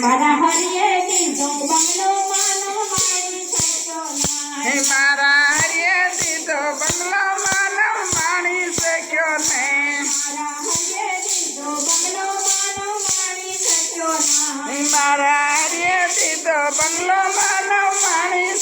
મારા હરિયે દીધો બંગલો માનો મારી શક્યો નહીં. મારા હરિયે દીધો બંગલો માનો માણી શક્યો નહીં. મારા હરિયે દીધો બંગલો માનો મારી શક્યો નહીં. મારા હરિયે દીધો બંગલો માનો માણી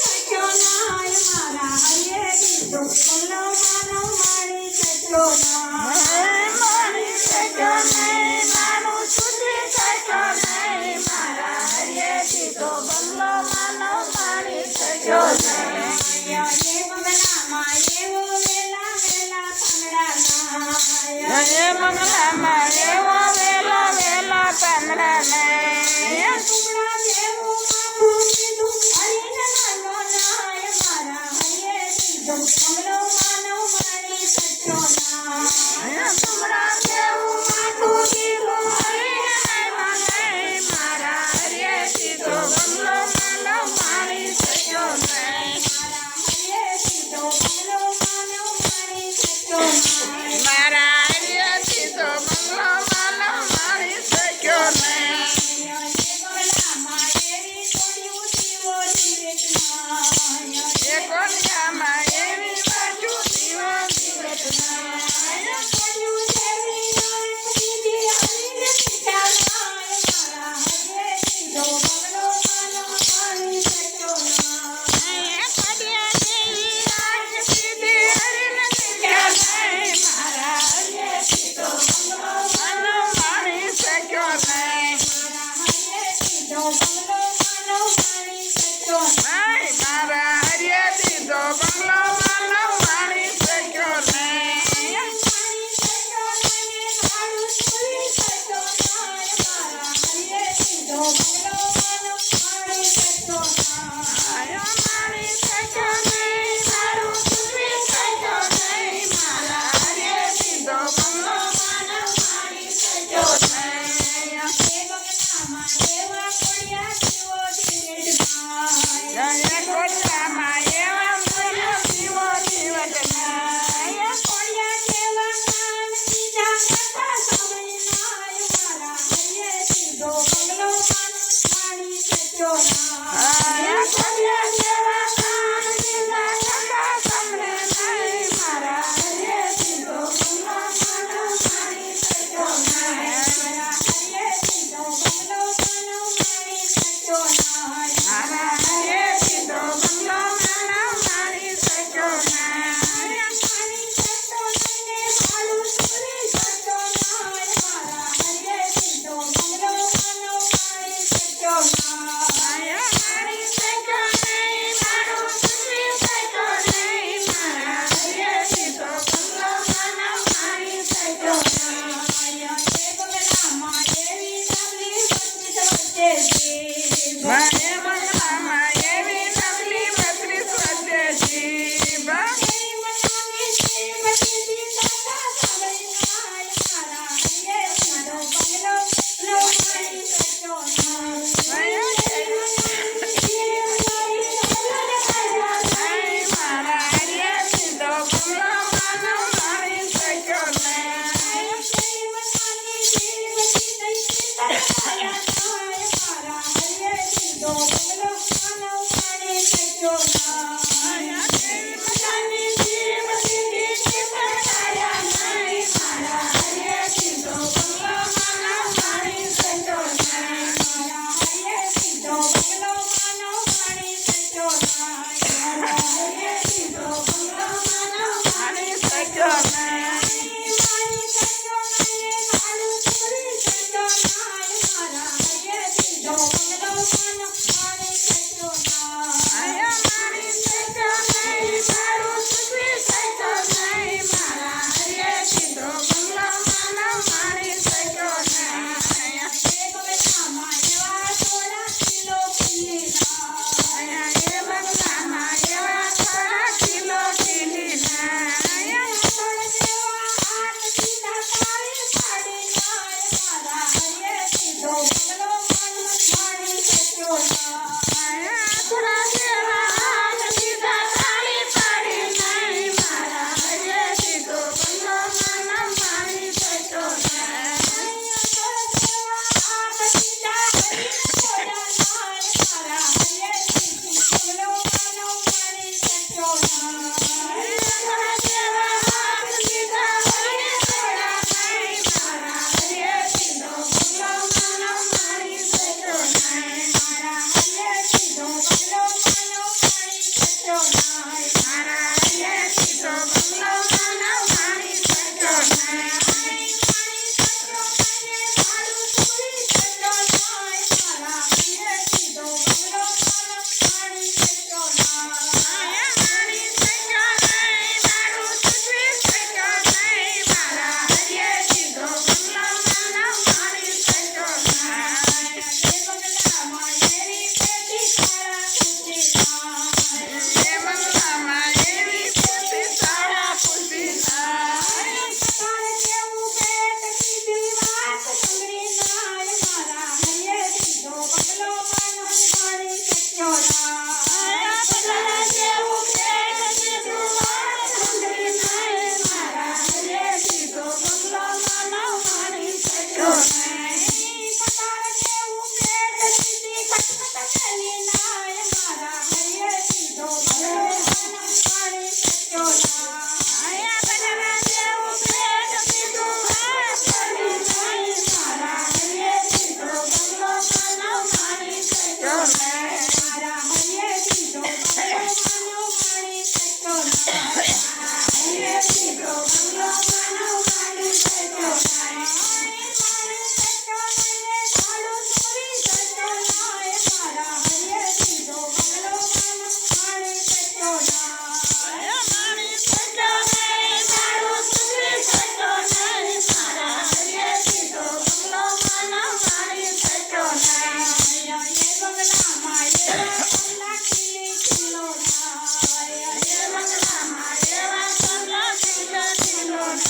શક્યો નહીં. મારા હરિયે દીધો બંગલો માનો મારી શક્યો નહીં. માણી શક્યો નહીં. માનું સુધી શક્યો નહીં. મારા હરિયે દીધો બંગલો માનો માણી શક્યો નહીં. એ બંગલામાં એવો વેલા વેલા પાંદડા નહીં.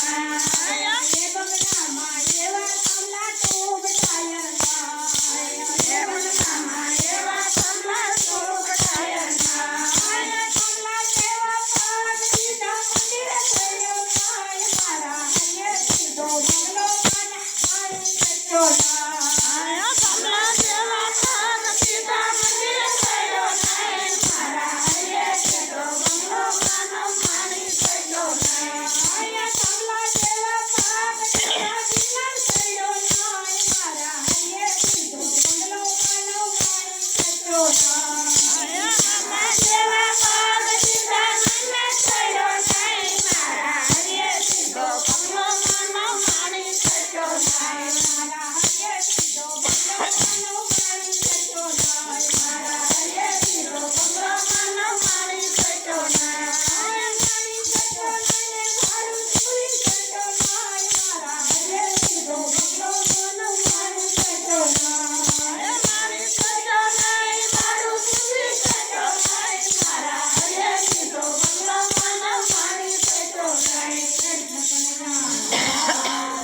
ના એ બંગલામાં એવા કમલા ખૂબ ટાયરના એ બંગલામાં એવા કમલા ખૂબ ટાયરના કમલા જેવા પગ સીધા મંદિરે થયો નાય મારા હૈયે સીધો બંગલો મારી સચ્ચો ના કમલા જેવા પગ સીધા મંદિરે થયો નહીં મારા હૈયે સીધો બંગલો મારી સચ્ચો નહીં